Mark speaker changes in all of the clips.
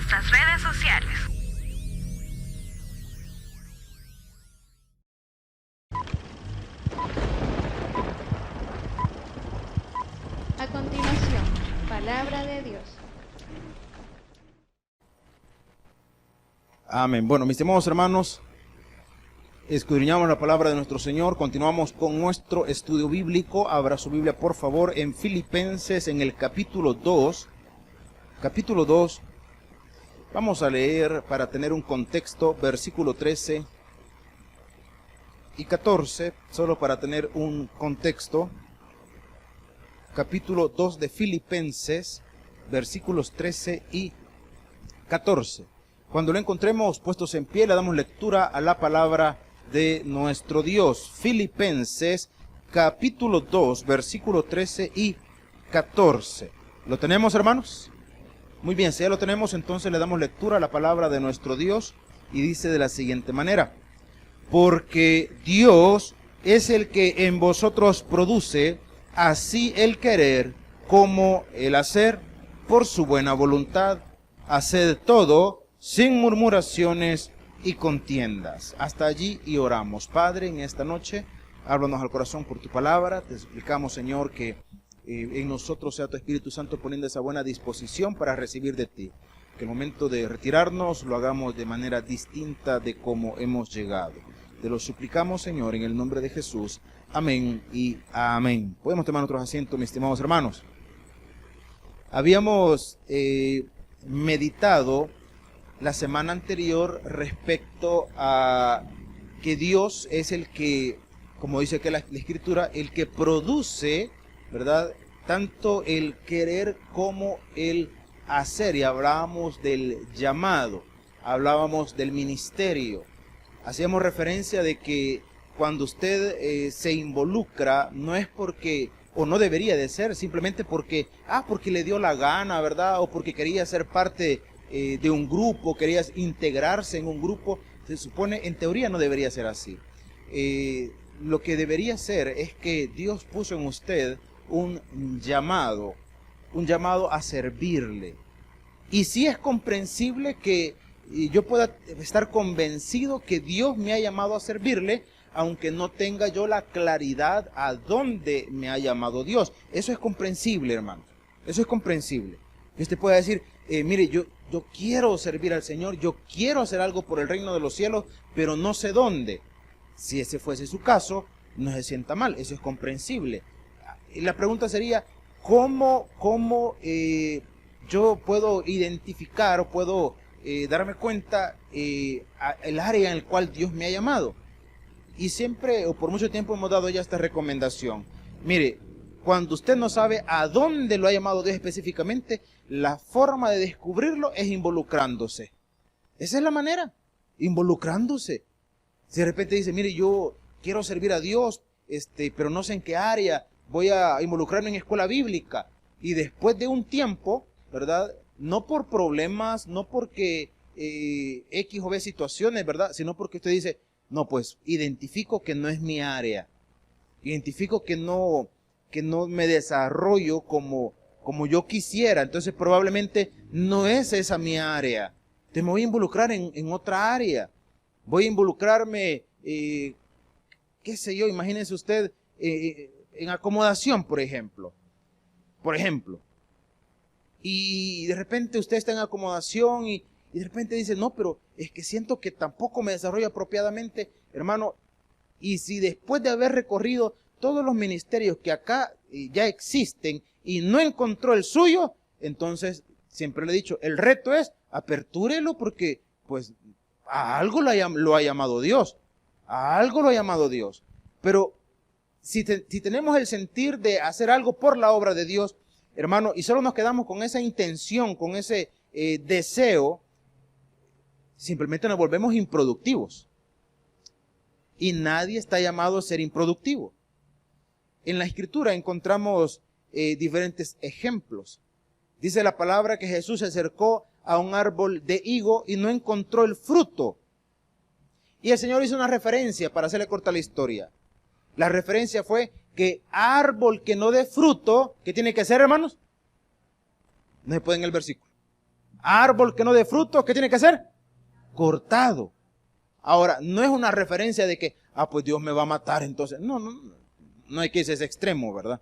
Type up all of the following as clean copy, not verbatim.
Speaker 1: nuestras redes sociales.
Speaker 2: A continuación, palabra de Dios.
Speaker 3: Amén. Bueno, mis estimados hermanos, escudriñamos la palabra de nuestro Señor. Continuamos con nuestro estudio bíblico. Abra su Biblia, por favor, en Filipenses, en el capítulo 2. Capítulo 2. Vamos a leer, para tener un contexto, versículo 13 y 14, solo para tener un contexto. Capítulo 2 de Filipenses, versículos 13 y 14. Cuando lo encontremos puestos en pie, le damos lectura a la palabra de nuestro Dios. Filipenses, capítulo 2, versículo 13 y 14. ¿Lo tenemos, hermanos? Muy bien, si ya lo tenemos, entonces le damos lectura a la palabra de nuestro Dios y dice de la siguiente manera: porque Dios es el que en vosotros produce así el querer como el hacer por su buena voluntad. Haced todo sin murmuraciones y contiendas. Hasta allí y oramos. Padre, en esta noche, háblanos al corazón por tu palabra. Te suplicamos, Señor, que en nosotros sea tu Espíritu Santo poniendo esa buena disposición para recibir de ti. Que el momento de retirarnos lo hagamos de manera distinta de cómo hemos llegado. Te lo suplicamos, Señor, en el nombre de Jesús. Amén y amén. Podemos tomar nuestros asientos, mis estimados hermanos. Habíamos meditado la semana anterior respecto a que Dios es el que, como dice aquí la Escritura, el que produce, ¿verdad?, tanto el querer como el hacer. Y hablábamos del llamado, hablábamos del ministerio. Hacíamos referencia de que cuando usted se involucra, no es porque, o no debería de ser, simplemente porque le dio la gana, ¿verdad?, o porque quería ser parte de un grupo, quería integrarse en un grupo. Se supone, en teoría no debería ser así. Lo que debería ser es que Dios puso en usted un llamado a servirle. Y sí es comprensible que yo pueda estar convencido que Dios me ha llamado a servirle, aunque no tenga yo la claridad a dónde me ha llamado Dios. Eso es comprensible, hermano. Eso es comprensible. Que usted pueda decir, mire, yo quiero servir al Señor, yo quiero hacer algo por el reino de los cielos, pero no sé dónde. Si ese fuese su caso, no se sienta mal, eso es comprensible. Y la pregunta sería, ¿cómo yo puedo identificar o puedo darme cuenta el área en el cual Dios me ha llamado? Y siempre, o por mucho tiempo, hemos dado ya esta recomendación. Mire, cuando usted no sabe a dónde lo ha llamado Dios específicamente, la forma de descubrirlo es involucrándose. Esa es la manera, involucrándose. Si de repente dice, mire, yo quiero servir a Dios, pero no sé en qué área, voy a involucrarme en escuela bíblica. Y después de un tiempo, ¿verdad?, no por problemas, no porque X o B situaciones, ¿verdad?, sino porque usted dice, no, pues identifico que no es mi área. Identifico que no me desarrollo como yo quisiera. Entonces probablemente no es esa mi área. Entonces me voy a involucrar en otra área. Voy a involucrarme, qué sé yo, imagínense usted, en acomodación, por ejemplo. Y de repente usted está en acomodación y de repente dice, no, pero es que siento que tampoco me desarrollo apropiadamente, hermano. Y si después de haber recorrido todos los ministerios que acá ya existen y no encontró el suyo, entonces, siempre le he dicho, el reto es apertúrelo, porque pues a algo lo ha llamado Dios. A algo lo ha llamado Dios. Pero si tenemos el sentir de hacer algo por la obra de Dios, hermano, y solo nos quedamos con esa intención, con ese deseo, simplemente nos volvemos improductivos. Y nadie está llamado a ser improductivo. En la Escritura encontramos diferentes ejemplos. Dice la palabra que Jesús se acercó a un árbol de higo y no encontró el fruto. Y el Señor hizo una referencia para hacerle corta la historia. La referencia fue que árbol que no dé fruto, ¿qué tiene que hacer, hermanos? No se puede en el versículo. Árbol que no dé fruto, ¿qué tiene que hacer? Cortado. Ahora, no es una referencia de que, pues Dios me va a matar entonces. No hay que irse a ese extremo, ¿verdad?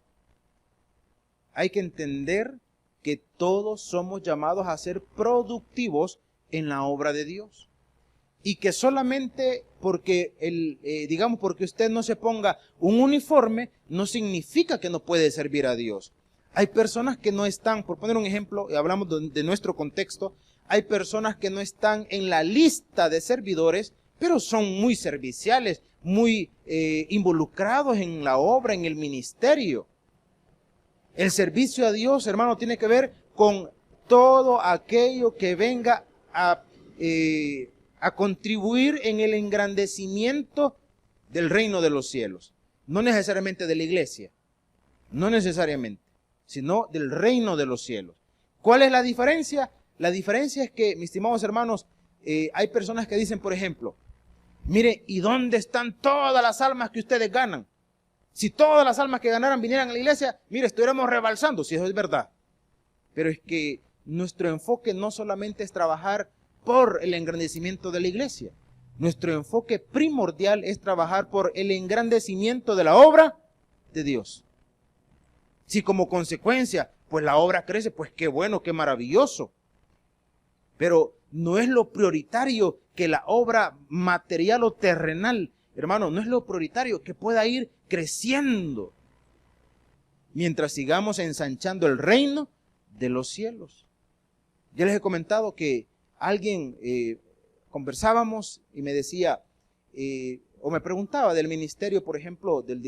Speaker 3: Hay que entender que todos somos llamados a ser productivos en la obra de Dios. Y que solamente porque, porque usted no se ponga un uniforme, no significa que no puede servir a Dios. Hay personas que no están, por poner un ejemplo, hablamos de nuestro contexto, hay personas que no están en la lista de servidores, pero son muy serviciales, muy involucrados en la obra, en el ministerio. El servicio a Dios, hermano, tiene que ver con todo aquello que venga a contribuir en el engrandecimiento del reino de los cielos. No necesariamente de la iglesia, no necesariamente, sino del reino de los cielos. ¿Cuál es la diferencia? La diferencia es que, mis estimados hermanos, hay personas que dicen, por ejemplo, mire, ¿y dónde están todas las almas que ustedes ganan? Si todas las almas que ganaran vinieran a la iglesia, mire, estuviéramos rebalsando, si eso es verdad. Pero es que nuestro enfoque no solamente es trabajar por el engrandecimiento de la iglesia. Nuestro enfoque primordial es trabajar por el engrandecimiento de la obra de Dios. Si como consecuencia, pues la obra crece, pues qué bueno, qué maravilloso. Pero no es lo prioritario que la obra material o terrenal, hermano, no es lo prioritario que pueda ir creciendo mientras sigamos ensanchando el reino de los cielos. Ya les he comentado que alguien conversábamos y me decía, o me preguntaba del ministerio, por ejemplo, del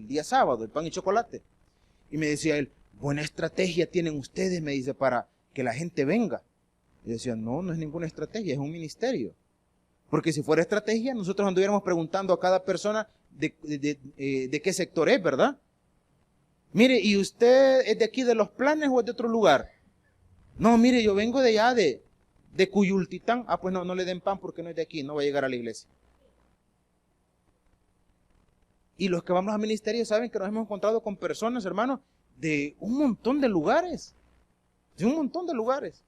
Speaker 3: día sábado, el pan y chocolate. Y me decía él, buena estrategia tienen ustedes, me dice, para que la gente venga. Y decía, no es ninguna estrategia, es un ministerio. Porque si fuera estrategia, nosotros anduviéramos preguntando a cada persona de qué sector es, ¿verdad? Mire, ¿y usted es de aquí de Los Planes o es de otro lugar? No, mire, yo vengo de allá, de Cuyultitán. Pues no le den pan porque no es de aquí, no va a llegar a la iglesia. Y los que vamos al ministerio saben que nos hemos encontrado con personas, hermanos, de un montón de lugares. De un montón de lugares.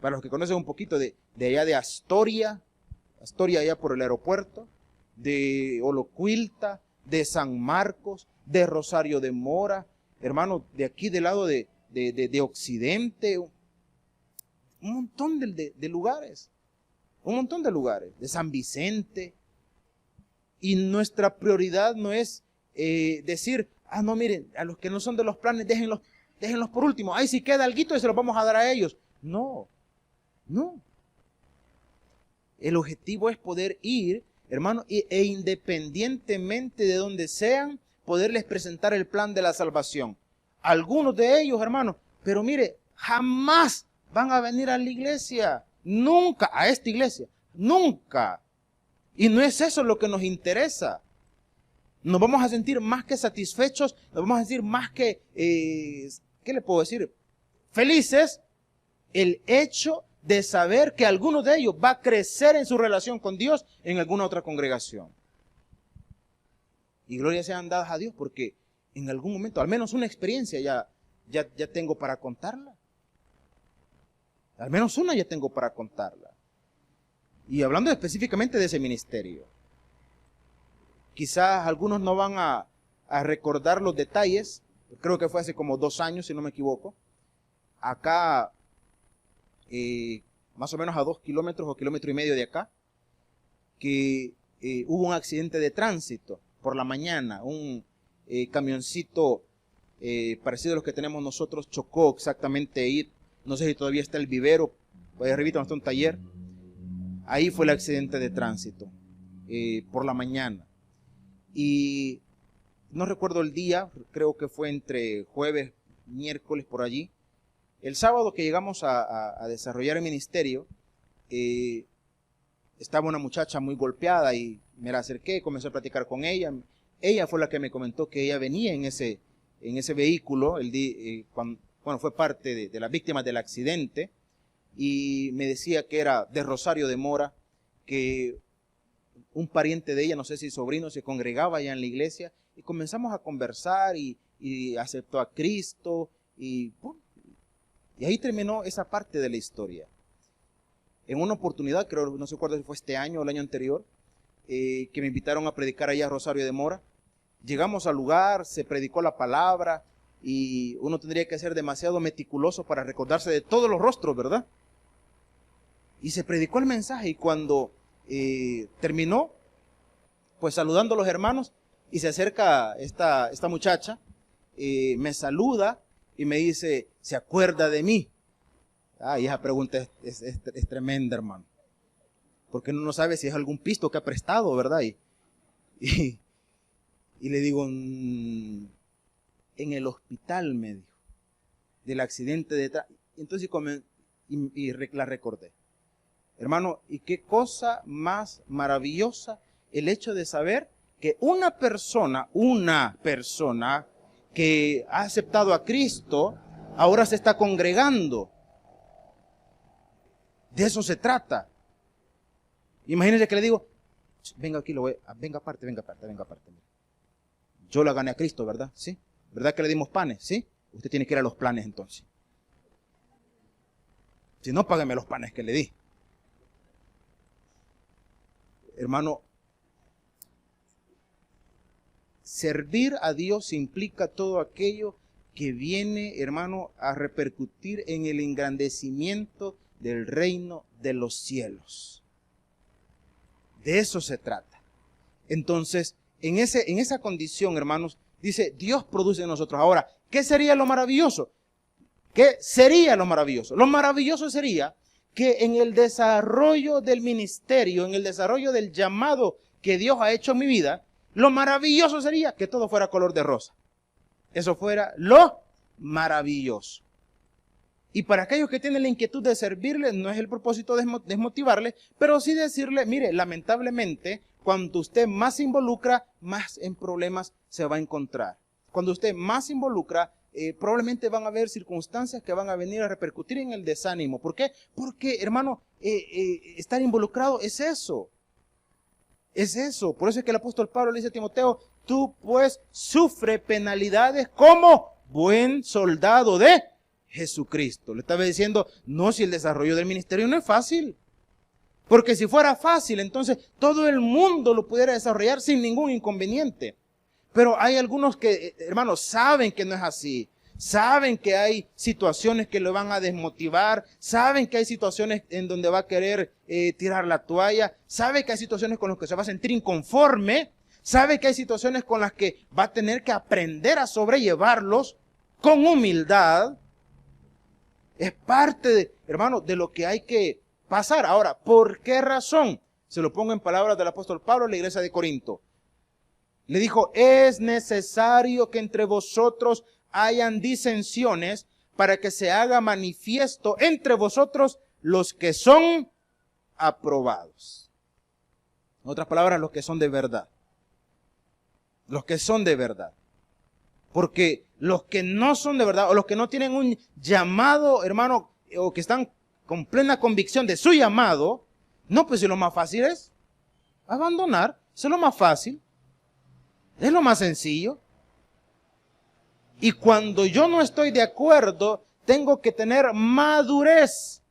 Speaker 3: Para los que conocen un poquito, de allá de Astoria allá por el aeropuerto, de Olocuilta, de San Marcos, de Rosario de Mora, hermano, de aquí del lado de Occidente, un montón de lugares, de San Vicente. Y nuestra prioridad no es decir, no, miren, a los que no son de Los Planes, déjenlos por último. Si queda alguito y se los vamos a dar a ellos. No. El objetivo es poder ir, hermano, e independientemente de donde sean, poderles presentar el plan de la salvación. Algunos de ellos, hermano, pero mire, jamás van a venir a la iglesia. Nunca, a esta iglesia. Nunca. Y no es eso lo que nos interesa. Nos vamos a sentir más que satisfechos, nos vamos a sentir más que, ¿qué le puedo decir? Felices, el hecho de saber que alguno de ellos va a crecer en su relación con Dios en alguna otra congregación. Y gloria sean dadas a Dios porque en algún momento, al menos una experiencia ya tengo para contarla. Al menos una ya tengo para contarla. Y hablando específicamente de ese ministerio. Quizás algunos no van a recordar los detalles. Creo que fue hace como 2 años, si no me equivoco. Acá, más o menos a 2 kilómetros o 1,5 kilómetros de acá, que hubo un accidente de tránsito por la mañana. Un camioncito parecido a los que tenemos nosotros chocó exactamente ahí. No sé si todavía está el vivero, ahí arribita no está un taller. Ahí fue el accidente de tránsito, por la mañana. Y no recuerdo el día, creo que fue entre jueves, miércoles, por allí. El sábado que llegamos a desarrollar el ministerio, estaba una muchacha muy golpeada y me la acerqué, comencé a platicar con ella. Ella fue la que me comentó que ella venía en ese vehículo, cuando fue parte de las víctimas del accidente, y me decía que era de Rosario de Mora, que un pariente de ella, no sé si sobrino, se congregaba allá en la iglesia, y comenzamos a conversar y aceptó a Cristo, y Y ahí terminó esa parte de la historia. En una oportunidad, creo, no sé cuándo si fue este año o el año anterior, que me invitaron a predicar allá a Rosario de Mora. Llegamos al lugar, se predicó la palabra y uno tendría que ser demasiado meticuloso para recordarse de todos los rostros, ¿verdad? Y se predicó el mensaje y cuando terminó, pues saludando a los hermanos, y se acerca esta muchacha, me saluda y me dice, ¿se acuerda de mí? Y esa pregunta es tremenda, hermano. Porque uno no sabe si es algún pisto que ha prestado, ¿verdad? Y le digo, en el hospital, me dijo, del accidente de... Entonces la recordé. Hermano, y qué cosa más maravillosa el hecho de saber que una persona que ha aceptado a Cristo, ahora se está congregando. De eso se trata. Imagínense que le digo, venga aquí, venga aparte. Yo la gané a Cristo, ¿verdad? ¿Sí? ¿Verdad que le dimos panes? ¿Sí? Usted tiene que ir a los planes entonces. Si no, págame los panes que le di. Hermano, servir a Dios implica todo aquello que viene, hermano, a repercutir en el engrandecimiento del reino de los cielos. De eso se trata. Entonces, en esa condición, hermanos, dice, Dios produce en nosotros. Ahora, ¿qué sería lo maravilloso? ¿Qué sería lo maravilloso? Lo maravilloso sería que en el desarrollo del ministerio, en el desarrollo del llamado que Dios ha hecho en mi vida, lo maravilloso sería que todo fuera color de rosa. Eso fuera lo maravilloso. Y para aquellos que tienen la inquietud de servirle, no es el propósito desmotivarle, pero sí decirle, mire, lamentablemente, cuando usted más se involucra, más en problemas se va a encontrar. Cuando usted más se involucra, probablemente van a haber circunstancias que van a venir a repercutir en el desánimo. ¿Por qué? Porque, hermano, estar involucrado es eso. Es eso. Por eso es que el apóstol Pablo le dice a Timoteo, tú pues sufre penalidades como buen soldado de Jesucristo. Le estaba diciendo, no, si el desarrollo del ministerio no es fácil. Porque si fuera fácil, entonces todo el mundo lo pudiera desarrollar sin ningún inconveniente. Pero hay algunos que, hermanos, saben que no es así. Saben que hay situaciones que lo van a desmotivar. Saben que hay situaciones en donde va a querer tirar la toalla. Sabe que hay situaciones con las que se va a sentir inconforme. Sabe que hay situaciones con las que va a tener que aprender a sobrellevarlos con humildad. Es parte, hermano, de lo que hay que pasar. Ahora, ¿por qué razón? Se lo pongo en palabras del apóstol Pablo a la iglesia de Corinto. Le dijo, es necesario que entre vosotros hayan disensiones para que se haga manifiesto entre vosotros los que son aprobados. En otras palabras, los que son de verdad. Los que son de verdad. Porque los que no son de verdad, o los que no tienen un llamado, hermano, o que están con plena convicción de su llamado, no, pues si lo más fácil es abandonar, eso es lo más fácil. Es lo más sencillo. Y cuando yo no estoy de acuerdo, tengo que tener madurez.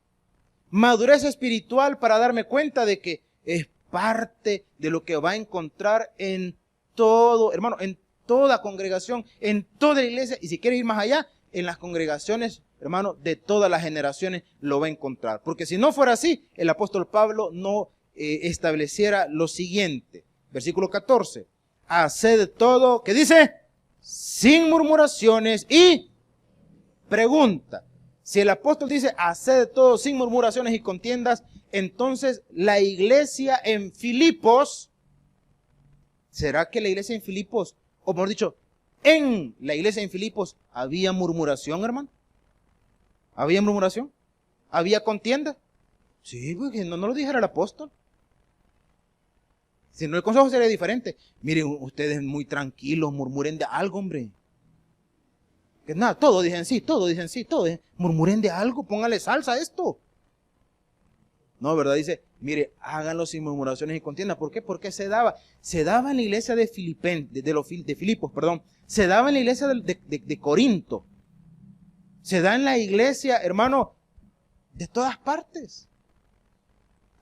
Speaker 3: Madurez espiritual para darme cuenta de que es parte de lo que va a encontrar en todo, hermano, en toda congregación, en toda la iglesia. Y si quiere ir más allá, en las congregaciones, hermano, de todas las generaciones lo va a encontrar. Porque si no fuera así, el apóstol Pablo no estableciera lo siguiente. Versículo 14. Haced todo, ¿qué dice? Sin murmuraciones y pregunta. Si el apóstol dice, haced todo sin murmuraciones y contiendas, entonces la iglesia en Filipos, ¿será que la iglesia en Filipos, o mejor dicho, en la iglesia en Filipos había murmuración, hermano? ¿Había murmuración? ¿Había contienda? Sí, porque no lo dijera el apóstol. Si no, el consejo sería diferente. Miren, ustedes muy tranquilos, murmuren de algo, hombre. Que nada, todos dicen sí, todos. Murmuren de algo, póngale salsa a esto. No, ¿verdad? Dice, mire, háganlo sin murmuraciones y contiendas. ¿Por qué? Porque se daba en la iglesia de Filipos, se daba en la iglesia de Corinto. Se da en la iglesia, hermano, de todas partes.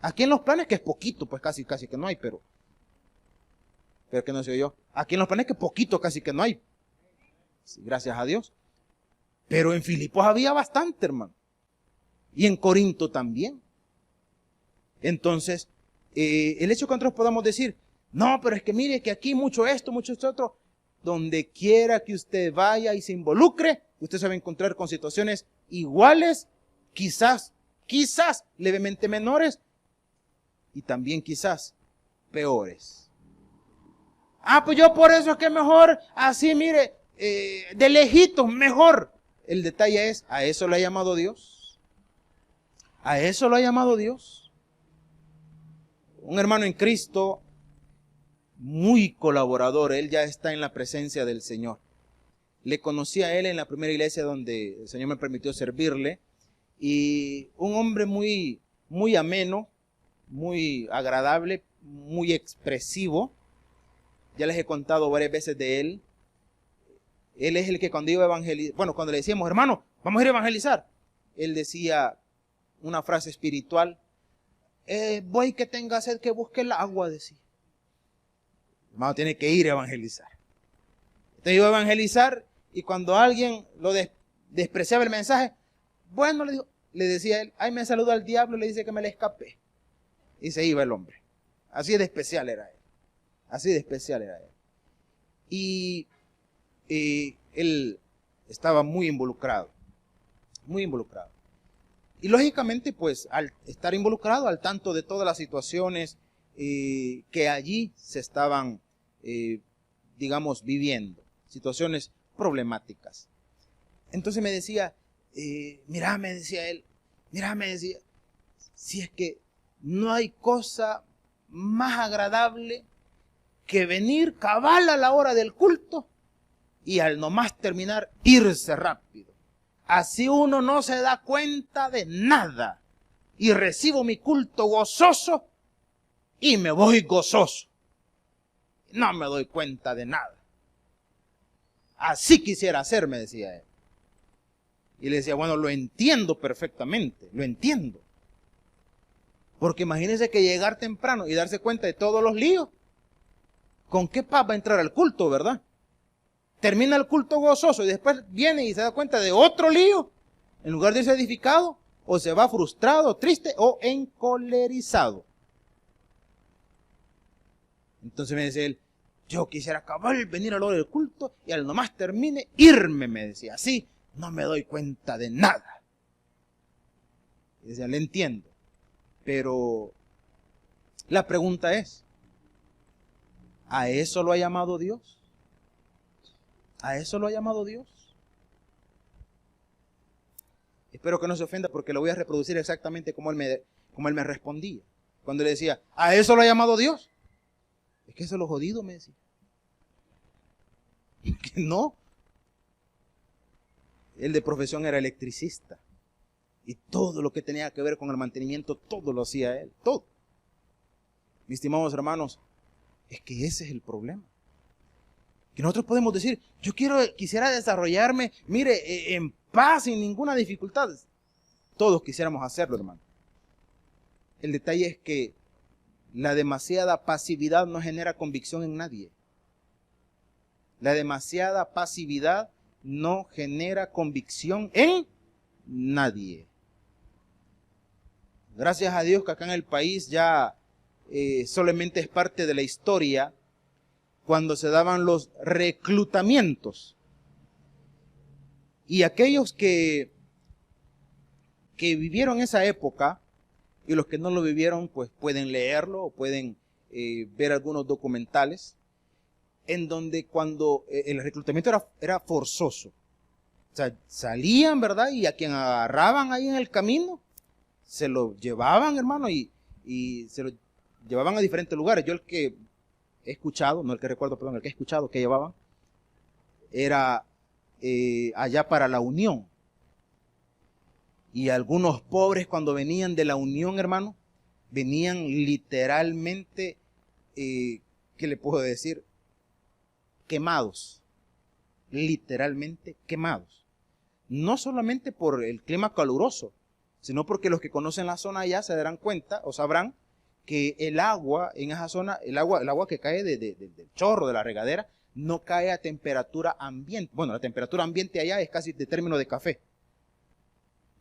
Speaker 3: Aquí en los planes, que es poquito, pues casi que no hay, pero que no sé yo. Aquí en los planes que poquito, casi que no hay. Sí, gracias a Dios. Pero en Filipos había bastante, hermano. Y en Corinto también. Entonces, el hecho que nosotros podamos decir, no, pero es que mire que aquí mucho esto otro, donde quiera que usted vaya y se involucre, usted se va a encontrar con situaciones iguales, quizás levemente menores y también quizás peores. Ah, pues yo por eso es que mejor, así mire, de lejitos, mejor. El detalle es, ¿a eso lo ha llamado Dios? ¿A eso lo ha llamado Dios? Un hermano en Cristo, muy colaborador, él ya está en la presencia del Señor. Le conocí a él en la primera iglesia donde el Señor me permitió servirle, y un hombre muy ameno, muy agradable, muy expresivo. Ya les he contado varias veces de él. Él es el que cuando iba a evangelizar, bueno, cuando le decíamos, hermano, vamos a ir a evangelizar, él decía una frase espiritual, voy que tenga sed que busque el agua, decía. Hermano, tiene que ir a evangelizar. Entonces iba a evangelizar y cuando alguien lo despreciaba el mensaje, bueno, le decía él, ay, me saluda al diablo y le dice que me le escapé. Y se iba el hombre. Así de especial era él. Así de especial era él. Y él estaba muy involucrado. Muy involucrado. Y lógicamente, pues, al estar involucrado, al tanto de todas las situaciones que allí se estaban, digamos, viviendo. Situaciones problemáticas. Entonces me decía, mira, me decía él, mira, me decía, si es que no hay cosa más agradable que venir cabal a la hora del culto y al nomás terminar irse rápido. Así uno no se da cuenta de nada y recibo mi culto gozoso y me voy gozoso. No me doy cuenta de nada. Así quisiera ser, me decía él. Y le decía, bueno, lo entiendo perfectamente, lo entiendo. Porque imagínense que llegar temprano y darse cuenta de todos los líos. ¿Con qué paz va a entrar al culto, verdad? Termina el culto gozoso y después viene y se da cuenta de otro lío. En lugar de irse edificado, o se va frustrado, triste o encolerizado. Entonces me decía él, yo quisiera acabar, venir a la hora del culto y al nomás termine, irme, me decía. Así no me doy cuenta de nada. Y decía, le entiendo. Pero la pregunta es, ¿a eso lo ha llamado Dios? ¿A eso lo ha llamado Dios? Espero que no se ofenda porque lo voy a reproducir exactamente como él me respondía. Cuando le decía, ¿a eso lo ha llamado Dios? Es que eso es lo jodido, me decía. Que no. Él de profesión era electricista. Y todo lo que tenía que ver con el mantenimiento, todo lo hacía él. Todo. Mis estimados hermanos, es que ese es el problema. Que nosotros podemos decir, yo quisiera desarrollarme, mire, en paz, sin ninguna dificultad. Todos quisiéramos hacerlo, hermano. El detalle es que la demasiada pasividad no genera convicción en nadie. La demasiada pasividad no genera convicción en nadie. Gracias a Dios que acá en el país ya solamente es parte de la historia cuando se daban los reclutamientos. Y aquellos que vivieron esa época y los que no lo vivieron, pues pueden leerlo o pueden ver algunos documentales en donde cuando el reclutamiento era forzoso. O sea, salían, ¿verdad? Y a quien agarraban ahí en el camino, se lo llevaban, hermano, y se lo llevaban a diferentes lugares. Yo el que he escuchado, no el que recuerdo, perdón, el que he escuchado que llevaban, era allá para La Unión. Y algunos pobres cuando venían de La Unión, hermano, venían literalmente, ¿qué le puedo decir? Quemados. Literalmente quemados. no solamente por el clima caluroso, sino porque los que conocen la zona allá se darán cuenta o sabrán que el agua en esa zona, el agua que cae del chorro, de la regadera, no cae a temperatura ambiente. Bueno, la temperatura ambiente allá es casi de término de café.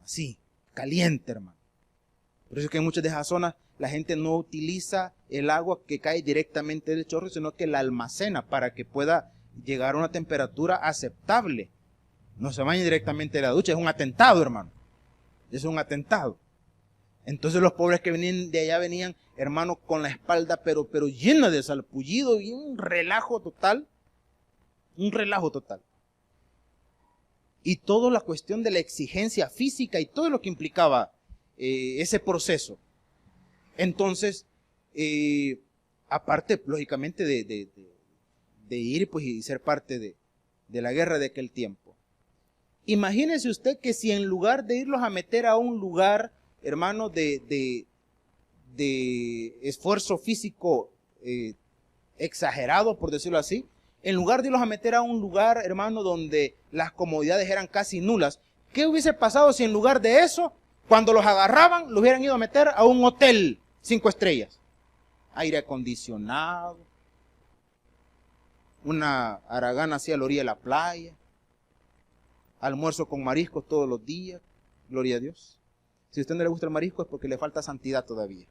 Speaker 3: Así, caliente, hermano. Por eso es que en muchas de esas zonas la gente no utiliza el agua que cae directamente del chorro, sino que la almacena para que pueda llegar a una temperatura aceptable. No se bañe directamente de la ducha, es un atentado, hermano. Es un atentado. Entonces los pobres que venían de allá venían, hermano, con la espalda pero llena de salpullido y un relajo total. Un relajo total. Y toda la cuestión de la exigencia física y todo lo que implicaba ese proceso. Entonces, aparte, lógicamente, de ir pues, y ser parte de la guerra de aquel tiempo. Imagínese usted que si en lugar de irlos a meter a un lugar, hermano, de esfuerzo físico exagerado, por decirlo así, en lugar de irlos a meter a un lugar, hermano, donde las comodidades eran casi nulas, ¿qué hubiese pasado si en lugar de eso, cuando los agarraban, los hubieran ido a meter a un hotel 5 estrellas? Aire acondicionado, una haragana así a la orilla de la playa, almuerzo con mariscos todos los días, gloria a Dios. Si a usted no le gusta el marisco es porque le falta santidad todavía.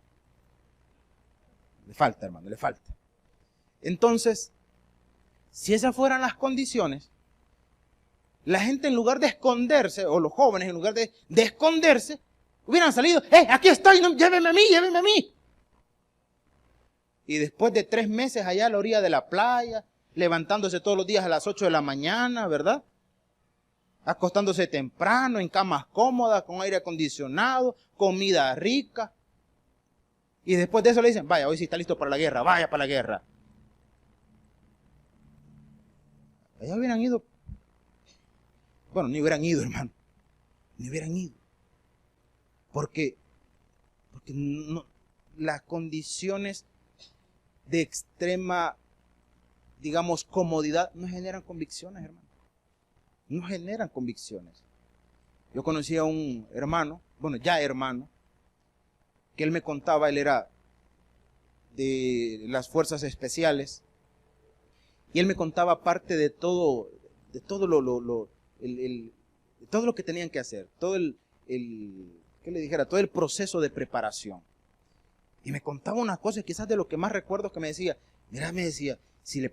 Speaker 3: Le falta, hermano, le falta. Entonces, si esas fueran las condiciones, la gente en lugar de esconderse, o los jóvenes en lugar de esconderse, hubieran salido, aquí estoy, no, llévenme a mí, llévenme a mí. Y después de 3 meses allá a la orilla de la playa, levantándose todos los días a las 8 de la mañana, ¿verdad? Acostándose temprano, en camas cómodas, con aire acondicionado, comida rica. Y después de eso le dicen, vaya, hoy sí está listo para la guerra, vaya para la guerra. Allá hubieran ido. Bueno, ni hubieran ido, hermano. Ni hubieran ido. Porque no, las condiciones de extrema, digamos, comodidad no generan convicciones, hermano. No generan convicciones. Yo conocí a un hermano, bueno, ya hermano, que él me contaba, él era de las fuerzas especiales, y él me contaba parte de todo todo lo que tenían que hacer, todo ¿qué le dijera? Todo el proceso de preparación. Y me contaba unas cosas, quizás de lo que más recuerdo que me decía, mira, me decía, si le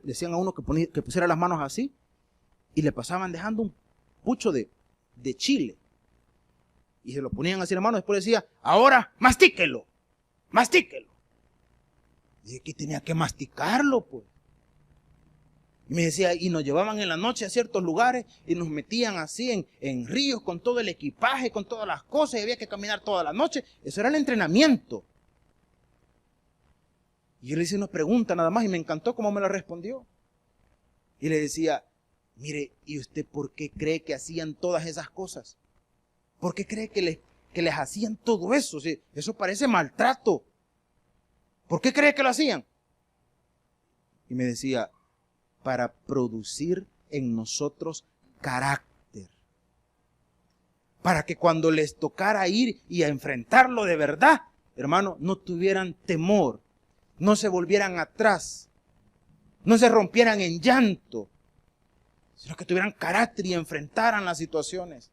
Speaker 3: decían a uno que pusiera las manos así, y le pasaban dejando un pucho de chile, y se lo ponían así en la mano, después decía, ahora mastíquelo, mastíquelo. Y aquí tenía que masticarlo, pues. Y me decía, y nos llevaban en la noche a ciertos lugares y nos metían así en ríos con todo el equipaje, con todas las cosas, y había que caminar toda la noche. Eso era el entrenamiento. Y yo le hice una pregunta nada más y me encantó cómo me la respondió. Y le decía, mire, ¿y usted por qué cree que hacían todas esas cosas? ¿Por qué cree que les hacían todo eso? ¿Sí? Eso parece maltrato. ¿Por qué cree que lo hacían? Y me decía, para producir en nosotros carácter. Para que cuando les tocara ir y a enfrentarlo de verdad, hermano, no tuvieran temor, no se volvieran atrás, no se rompieran en llanto, sino que tuvieran carácter y enfrentaran las situaciones.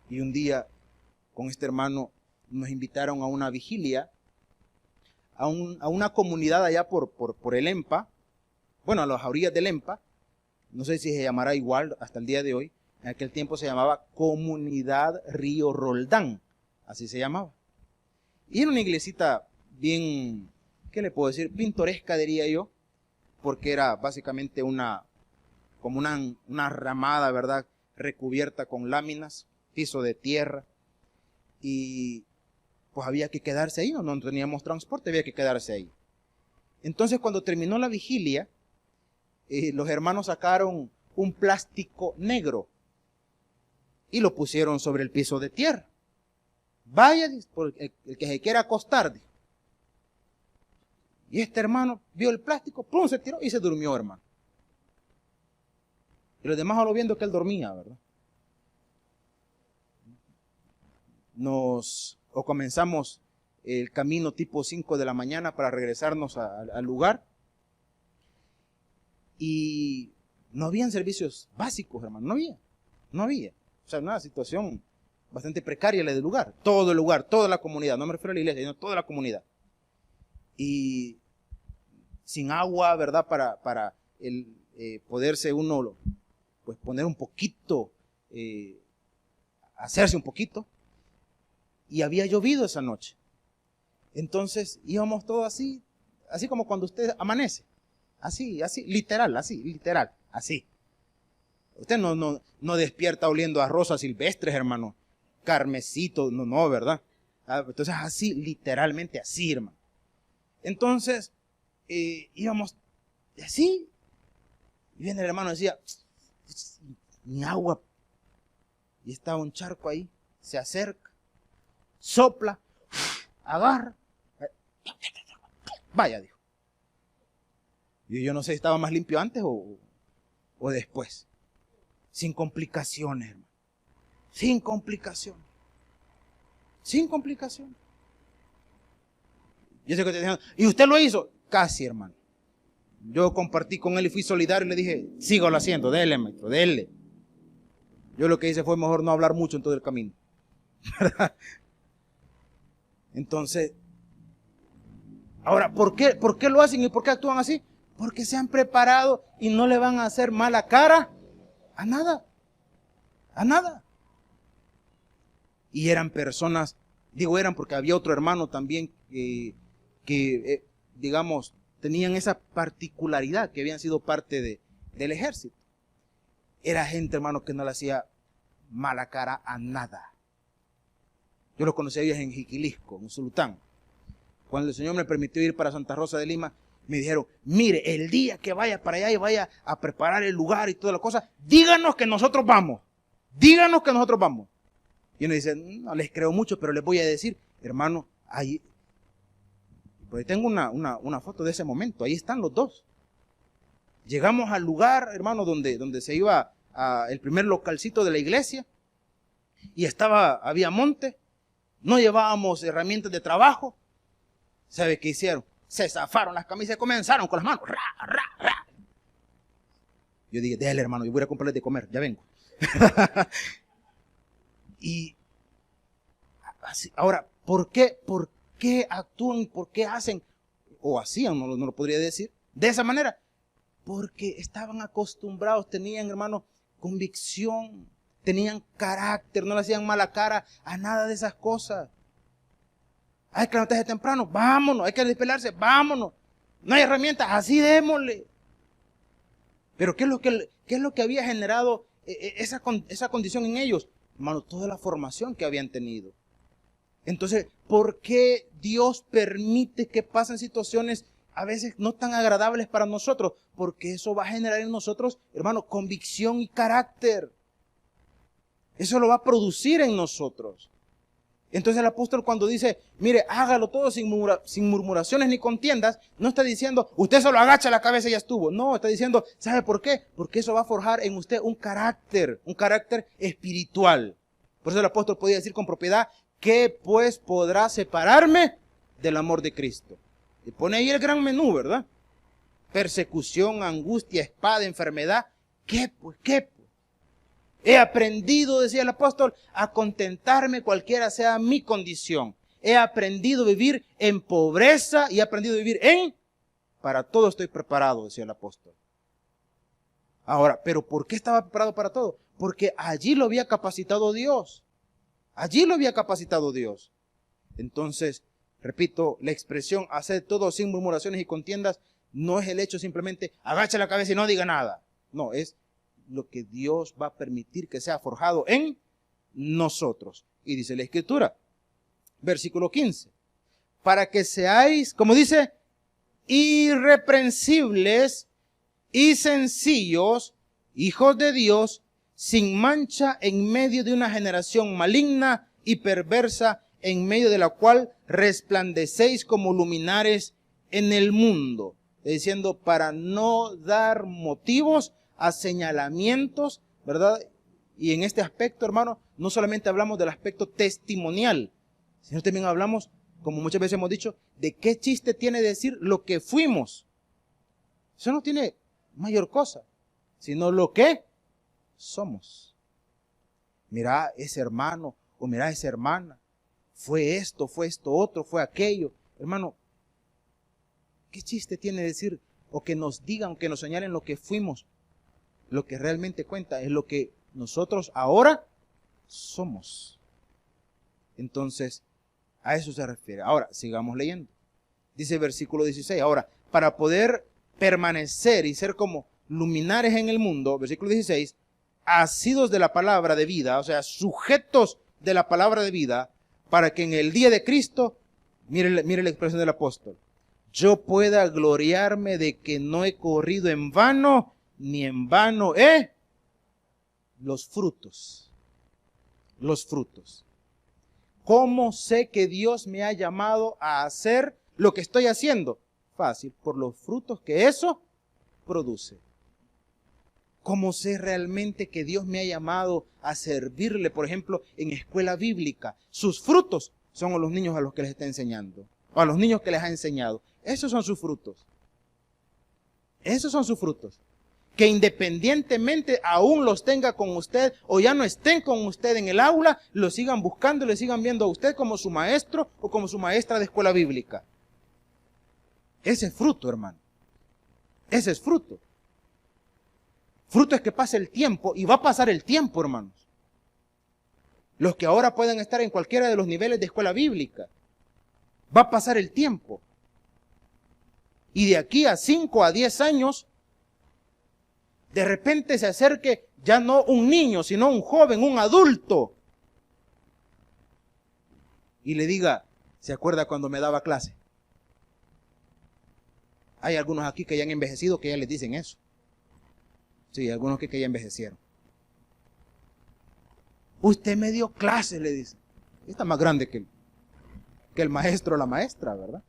Speaker 3: Y un día, con este hermano, nos invitaron a una vigilia, a una comunidad allá por el EMPA, bueno, a las orillas del EMPA, no sé si se llamará igual hasta el día de hoy, en aquel tiempo se llamaba Comunidad Río Roldán, así se llamaba. Y era una iglesita bien, ¿qué le puedo decir? Pintoresca, diría yo, porque era básicamente como una ramada, ¿verdad? Recubierta con láminas, piso de tierra, y pues había que quedarse ahí, no teníamos transporte, había que quedarse ahí. Entonces cuando terminó la vigilia, los hermanos sacaron un plástico negro y lo pusieron sobre el piso de tierra. Vaya, el que se quiera acostar. Y este hermano vio el plástico, ¡pum!, se tiró y se durmió, hermano. Y los demás solo viendo que él dormía, ¿verdad? O comenzamos el camino tipo 5 de la mañana para regresarnos al lugar. Y no habían servicios básicos, hermano, no había. O sea, una situación bastante precaria la del lugar. Todo el lugar, toda la comunidad, no me refiero a la iglesia, sino toda la comunidad. Y sin agua, ¿verdad? Para poderse uno, pues poner un poquito, hacerse un poquito. Y había llovido esa noche. Entonces íbamos todos así como cuando usted amanece. Así, literal, así. Usted no despierta oliendo a rosas silvestres, hermano. Carmesito, no, ¿verdad? Entonces así, literalmente así, hermano. Entonces, íbamos así. Y viene el hermano y decía, ni agua. Y estaba un charco ahí, se acerca, sopla, agarra. Vaya, dijo. Y yo no sé si estaba más limpio antes o después. Sin complicaciones, hermano. Sin complicaciones. Yo sé que te dicen, ¿y usted lo hizo? Casi, hermano. Yo compartí con él y fui solidario y le dije, sígalo haciendo, dele, maestro, dele. Yo lo que hice fue mejor no hablar mucho en todo el camino. ¿Verdad? Entonces, ahora, ¿por qué lo hacen y por qué actúan así? Porque se han preparado y no le van a hacer mala cara a nada. Y eran personas, digo eran porque había otro hermano también que digamos, tenían esa particularidad, que habían sido parte del ejército. Era gente, hermano, que no le hacía mala cara a nada. Yo los conocí a ellos en Jiquilisco, en Sultán. Cuando el Señor me permitió ir para Santa Rosa de Lima, me dijeron, mire, el día que vaya para allá y vaya a preparar el lugar y todas las cosas, díganos que nosotros vamos. Y uno dice, no les creo mucho, pero les voy a decir, hermano, ahí, porque tengo una foto de ese momento, ahí están los dos. Llegamos al lugar, hermano, donde se iba el primer localcito de la iglesia, y había monte, no llevábamos herramientas de trabajo. ¿Sabe qué hicieron? Se zafaron las camisas y comenzaron con las manos. Yo dije, déjale, hermano, yo voy a comprarles de comer, ya vengo. Y así, ahora, ¿por qué actúan, por qué hacen, o hacían, no lo podría decir, de esa manera? Porque estaban acostumbrados, tenían, hermano, convicción, tenían carácter, no le hacían mala cara a nada de esas cosas. Hay que levantarse temprano, vámonos, hay que despelarse, vámonos. No hay herramientas, así démosle. Pero ¿qué es lo que había generado esa condición en ellos? Hermano, toda la formación que habían tenido. Entonces, ¿por qué Dios permite que pasen situaciones a veces no tan agradables para nosotros? Porque eso va a generar en nosotros, hermano, convicción y carácter. Eso lo va a producir en nosotros. Entonces el apóstol cuando dice, mire, hágalo todo sin murmuraciones ni contiendas, no está diciendo, usted solo agacha la cabeza y ya estuvo. No, está diciendo, ¿sabe por qué? Porque eso va a forjar en usted un carácter espiritual. Por eso el apóstol podía decir con propiedad, ¿qué pues podrá separarme del amor de Cristo? Y pone ahí el gran menú, ¿verdad? Persecución, angustia, espada, enfermedad. ¿Qué pues? He aprendido, decía el apóstol, a contentarme cualquiera sea mi condición. He aprendido a vivir en pobreza y he aprendido a vivir para todo estoy preparado, decía el apóstol. Ahora, ¿pero por qué estaba preparado para todo? Porque allí lo había capacitado Dios. Entonces, repito, la expresión hacer todo sin murmuraciones y contiendas no es el hecho simplemente agacha la cabeza y no diga nada. No, es lo que Dios va a permitir que sea forjado en nosotros. Y dice la Escritura, versículo 15, para que seáis, como dice, irreprensibles y sencillos, hijos de Dios, sin mancha en medio de una generación maligna y perversa, en medio de la cual resplandecéis como luminares en el mundo. Diciendo, para no dar motivos a señalamientos, ¿verdad? Y en este aspecto, hermano, no solamente hablamos del aspecto testimonial, sino también hablamos, como muchas veces hemos dicho, de qué chiste tiene decir lo que fuimos. Eso no tiene mayor cosa, sino lo que somos. Mira ese hermano o mira esa hermana, fue esto otro, fue aquello. Hermano, ¿qué chiste tiene decir o que nos digan, o que nos señalen lo que fuimos? Lo que realmente cuenta es lo que nosotros ahora somos. Entonces, a eso se refiere. Ahora, sigamos leyendo. Dice el versículo 16. Ahora, para poder permanecer y ser como luminares en el mundo, versículo 16, asidos de la palabra de vida, o sea, sujetos de la palabra de vida, para que en el día de Cristo, mire la expresión del apóstol, yo pueda gloriarme de que no he corrido en vano, ni en vano los frutos. Los frutos. ¿Cómo sé que Dios me ha llamado a hacer lo que estoy haciendo? Fácil, por los frutos que eso produce. ¿Cómo sé realmente que Dios me ha llamado a servirle, por ejemplo, en escuela bíblica? Sus frutos son a los niños a los que les está enseñando, o a los niños que les ha enseñado. Esos son sus frutos. Esos son sus frutos. Que independientemente aún los tenga con usted o ya no estén con usted en el aula, lo sigan buscando y le sigan viendo a usted como su maestro o como su maestra de escuela bíblica. Ese es fruto, hermano. Ese es fruto. Fruto es que pase el tiempo y va a pasar el tiempo, hermanos. Los que ahora pueden estar en cualquiera de los niveles de escuela bíblica, va a pasar el tiempo. Y de aquí a 5 a 10 años, de repente se acerque ya no un niño, sino un joven, un adulto. Y le diga, ¿se acuerda cuando me daba clase? Hay algunos aquí que ya han envejecido que ya les dicen eso. Sí, algunos que ya envejecieron. Usted me dio clase, le dice. Está más grande que el maestro o la maestra, ¿verdad?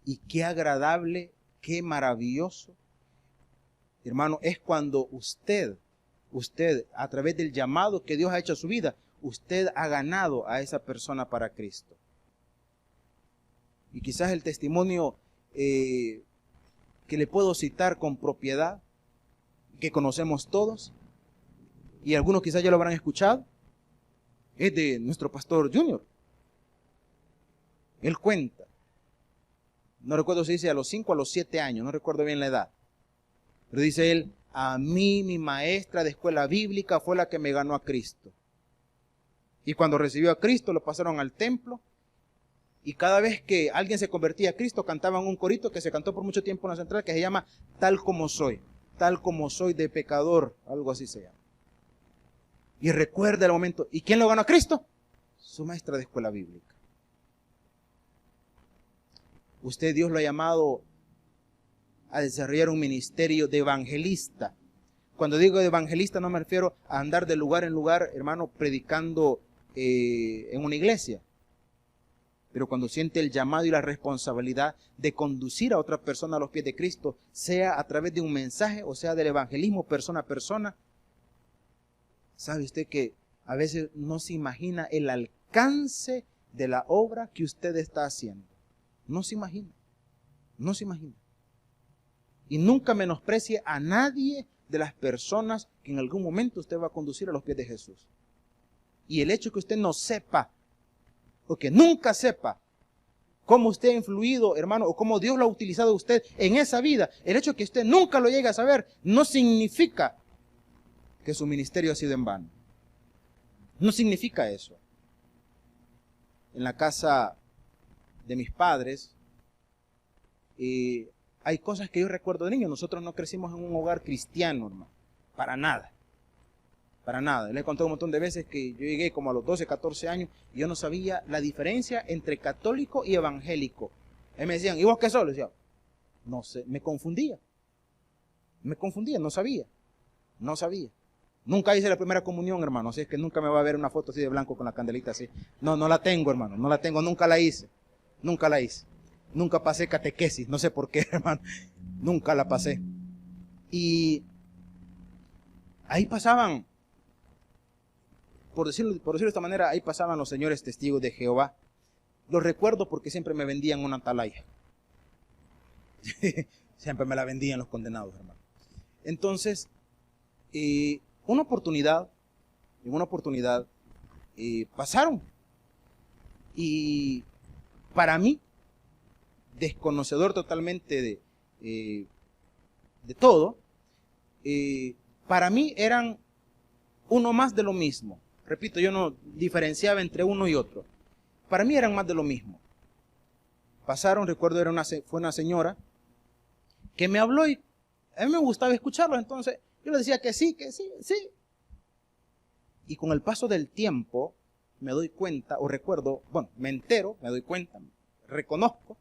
Speaker 3: Y qué agradable, qué maravilloso, hermano, es cuando usted, a través del llamado que Dios ha hecho a su vida, usted ha ganado a esa persona para Cristo. Y quizás el testimonio que le puedo citar con propiedad, que conocemos todos, y algunos quizás ya lo habrán escuchado, es de nuestro pastor Junior. Él cuenta, no recuerdo si dice a los 5 o a los 7 años, no recuerdo bien la edad, pero dice él, a mí mi maestra de escuela bíblica fue la que me ganó a Cristo. Y cuando recibió a Cristo lo pasaron al templo, y cada vez que alguien se convertía a Cristo cantaban un corito que se cantó por mucho tiempo en la central que se llama Tal como soy de pecador, algo así se llama. Y recuerda el momento, ¿y quién lo ganó a Cristo? Su maestra de escuela bíblica. Usted, Dios lo ha llamado a desarrollar un ministerio de evangelista. Cuando digo de evangelista no me refiero a andar de lugar en lugar, hermano, predicando en una iglesia. Pero cuando siente el llamado y la responsabilidad de conducir a otra persona a los pies de Cristo, sea a través de un mensaje o sea del evangelismo persona a persona, ¿sabe usted que a veces no se imagina el alcance de la obra que usted está haciendo? No se imagina, no se imagina. Y nunca menosprecie a nadie de las personas que en algún momento usted va a conducir a los pies de Jesús. Y el hecho que usted no sepa, o que nunca sepa cómo usted ha influido, hermano, o cómo Dios lo ha utilizado a usted en esa vida, el hecho que usted nunca lo llegue a saber, no significa que su ministerio ha sido en vano. No significa eso. En la casa de mis padres, hay cosas que yo recuerdo de niño. Nosotros no crecimos en un hogar cristiano, hermano, para nada. Para nada. Le he contado un montón de veces que yo llegué como a los 12, 14 años y yo no sabía la diferencia entre católico y evangélico. Me decían, ¿y vos qué sos? Le decía, no sé, me confundía, no sabía. Nunca hice la primera comunión, hermano, así es que nunca me va a ver una foto así de blanco con la candelita así. No la tengo, hermano, no la tengo, nunca la hice. Nunca pasé catequesis, no sé por qué, hermano, nunca la pasé. Y ahí pasaban, por decirlo de esta manera, ahí pasaban los señores testigos de Jehová. Los recuerdo porque siempre me vendían una atalaya. Siempre me la vendían los condenados, hermano. Entonces, en una oportunidad, pasaron. Y para mí, desconocedor totalmente de todo, para mí eran uno más de lo mismo. Repito, yo no diferenciaba entre uno y otro. Para mí eran más de lo mismo. Pasaron, recuerdo, fue una señora que me habló y a mí me gustaba escucharlo, entonces yo le decía que sí. Y con el paso del tiempo me doy cuenta, o recuerdo, bueno, me entero, me doy cuenta, reconozco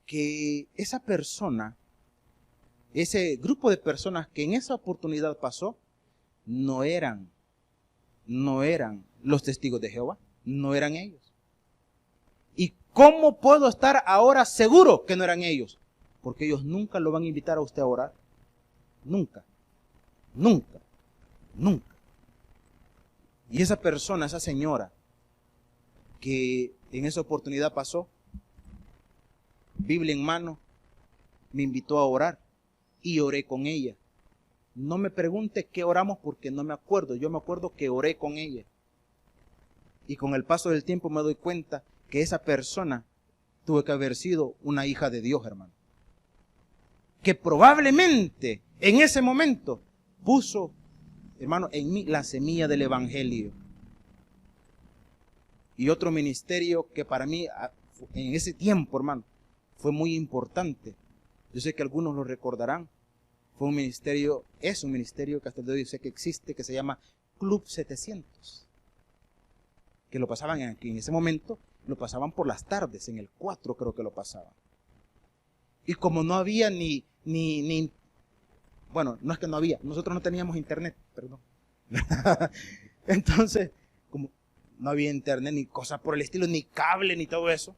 Speaker 3: que esa persona, ese grupo de personas que en esa oportunidad pasó, no eran los testigos de Jehová, no eran ellos. ¿Y cómo puedo estar ahora seguro que no eran ellos? Porque ellos nunca lo van a invitar a usted a orar. Nunca. Y esa persona, esa señora, que en esa oportunidad pasó, Biblia en mano, me invitó a orar y oré con ella. No me pregunte qué oramos porque no me acuerdo. Yo me acuerdo que oré con ella. Y con el paso del tiempo me doy cuenta que esa persona tuvo que haber sido una hija de Dios, hermano. Que probablemente en ese momento puso, hermano, en mí la semilla del evangelio. Y otro ministerio que para mí en ese tiempo, hermano, fue muy importante. Yo sé que algunos lo recordarán. Fue un ministerio, es un ministerio que hasta el día de hoy sé que existe, que se llama Club 700. Que lo pasaban aquí en ese momento, lo pasaban por las tardes, en el 4 creo que lo pasaban. Y como no había bueno, no es que no había, nosotros no teníamos internet, perdón. Entonces, como no había internet, ni cosas por el estilo, ni cable, ni todo eso,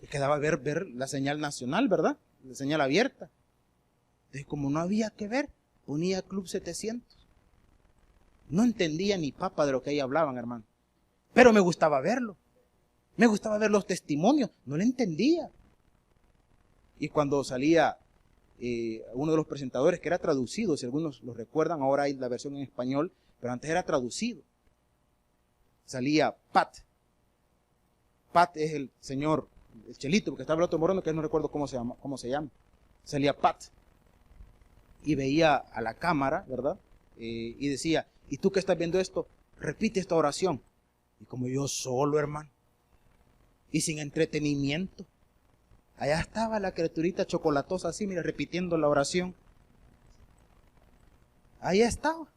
Speaker 3: quedaba ver la señal nacional, ¿verdad? La señal abierta. Entonces, como no había que ver, ponía Club 700. No entendía ni papa de lo que ahí hablaban, hermano. Pero me gustaba verlo. Me gustaba ver los testimonios. No le entendía. Y cuando salía uno de los presentadores, que era traducido, si algunos lo recuerdan, ahora hay la versión en español, pero antes era traducido. Salía Pat. Pat es el señor, el Chelito, porque estaba el otro moreno que no recuerdo cómo se llama. Salía Pat. Y veía a la cámara, ¿verdad? Y decía, ¿y tú que estás viendo esto? Repite esta oración. Y como yo solo, hermano, y sin entretenimiento, allá estaba la criaturita chocolatosa así, mira, repitiendo la oración. Ahí estaba.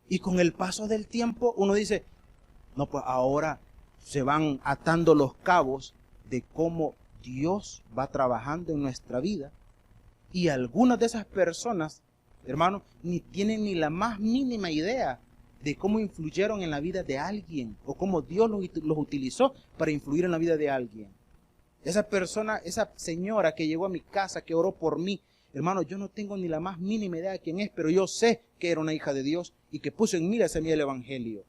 Speaker 3: Y con el paso del tiempo uno dice, no, pues ahora se van atando los cabos de cómo Dios va trabajando en nuestra vida. Y algunas de esas personas, hermano, ni tienen ni la más mínima idea de cómo influyeron en la vida de alguien o cómo Dios los utilizó para influir en la vida de alguien. Esa persona, esa señora que llegó a mi casa, que oró por mí, hermano, yo no tengo ni la más mínima idea de quién es, pero yo sé que era una hija de Dios y que puso en mí la semilla del evangelio.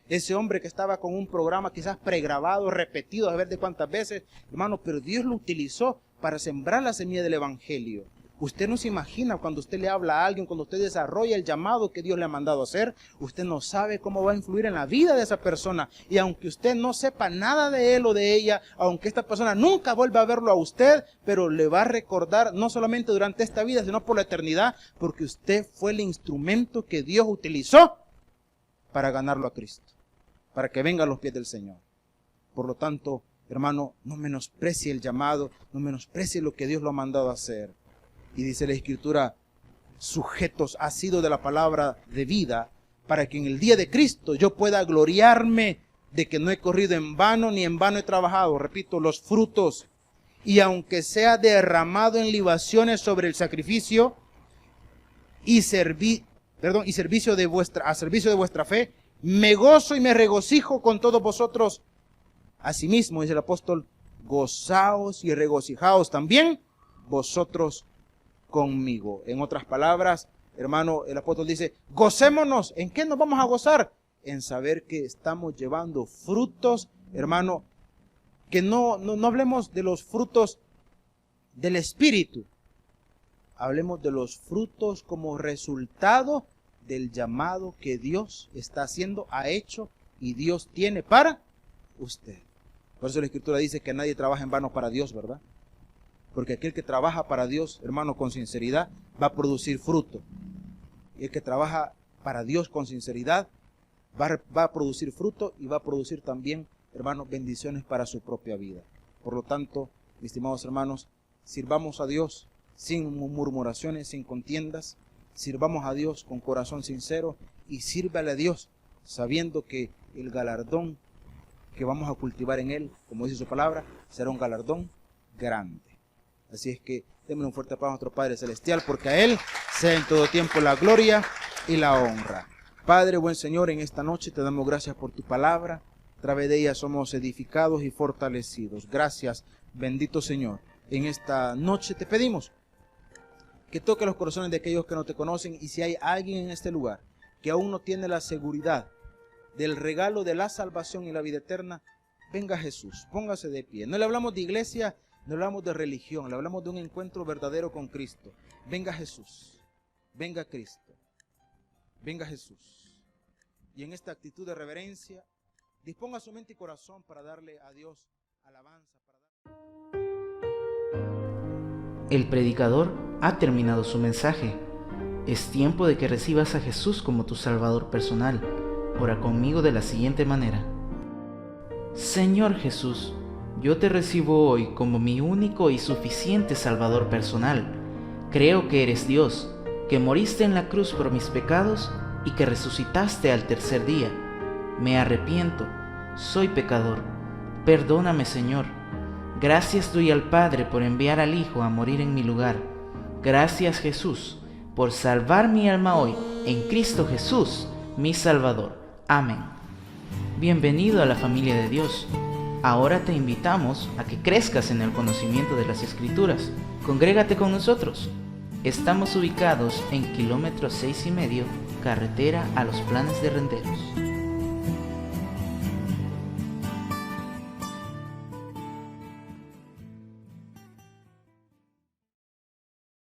Speaker 3: Ese hombre que estaba con un programa quizás pregrabado, repetido, a ver de cuántas veces, hermano, pero Dios lo utilizó para sembrar la semilla del evangelio. Usted no se imagina cuando usted le habla a alguien, cuando usted desarrolla el llamado que Dios le ha mandado a hacer, usted no sabe cómo va a influir en la vida de esa persona. Y aunque usted no sepa nada de él o de ella, aunque esta persona nunca vuelva a verlo a usted, pero le va a recordar no solamente durante esta vida, sino por la eternidad, porque usted fue el instrumento que Dios utilizó para ganarlo a Cristo, para que venga a los pies del Señor. Por lo tanto, hermano, no menosprecie el llamado, no menosprecie lo que Dios lo ha mandado a hacer. Y dice la Escritura, sujetos ha sido de la palabra de vida, para que en el día de Cristo yo pueda gloriarme de que no he corrido en vano, ni en vano he trabajado. Repito, los frutos. Y aunque sea derramado en libaciones sobre el sacrificio y servicio de vuestra fe, me gozo y me regocijo con todos vosotros. Asimismo, dice el apóstol, gozaos y regocijaos también vosotros conmigo. En otras palabras, hermano, el apóstol dice, gocémonos. ¿En qué nos vamos a gozar? En saber que estamos llevando frutos, hermano, que no hablemos de los frutos del Espíritu. Hablemos de los frutos como resultado del llamado que Dios está haciendo, ha hecho y Dios tiene para usted. Por eso la Escritura dice que nadie trabaja en vano para Dios, ¿verdad? Porque aquel que trabaja para Dios, hermano, con sinceridad, va a producir fruto. Y el que trabaja para Dios con sinceridad, va a producir fruto y va a producir también, hermano, bendiciones para su propia vida. Por lo tanto, mis estimados hermanos, sirvamos a Dios sin murmuraciones, sin contiendas. Sirvamos a Dios con corazón sincero y sírvale a Dios sabiendo que el galardón que vamos a cultivar en Él, como dice su palabra, será un galardón grande. Así es que démosle un fuerte aplauso a nuestro Padre Celestial, porque a Él sea en todo tiempo la gloria y la honra. Padre, buen Señor, en esta noche te damos gracias por tu palabra. A través de ella somos edificados y fortalecidos. Gracias, bendito Señor. En esta noche te pedimos que toque los corazones de aquellos que no te conocen, y si hay alguien en este lugar que aún no tiene la seguridad del regalo de la salvación y la vida eterna, venga Jesús, póngase de pie. No le hablamos de iglesia, no le hablamos de religión, le hablamos de un encuentro verdadero con Cristo. Venga Jesús, venga Cristo, venga Jesús. Y en esta actitud de reverencia, disponga su mente y corazón para darle a Dios alabanza.
Speaker 1: El predicador ha terminado su mensaje. Es tiempo de que recibas a Jesús como tu Salvador personal. Ora conmigo de la siguiente manera. Señor Jesús, yo te recibo hoy como mi único y suficiente Salvador personal. Creo que eres Dios, que moriste en la cruz por mis pecados y que resucitaste al tercer día. Me arrepiento, soy pecador. Perdóname, Señor. Gracias doy al Padre por enviar al Hijo a morir en mi lugar. Gracias, Jesús, por salvar mi alma hoy en Cristo Jesús, mi Salvador. Amén. Bienvenido a la familia de Dios. Ahora te invitamos a que crezcas en el conocimiento de las Escrituras. Congrégate con nosotros. Estamos ubicados en kilómetro 6,5, carretera a Los Planes de Renderos.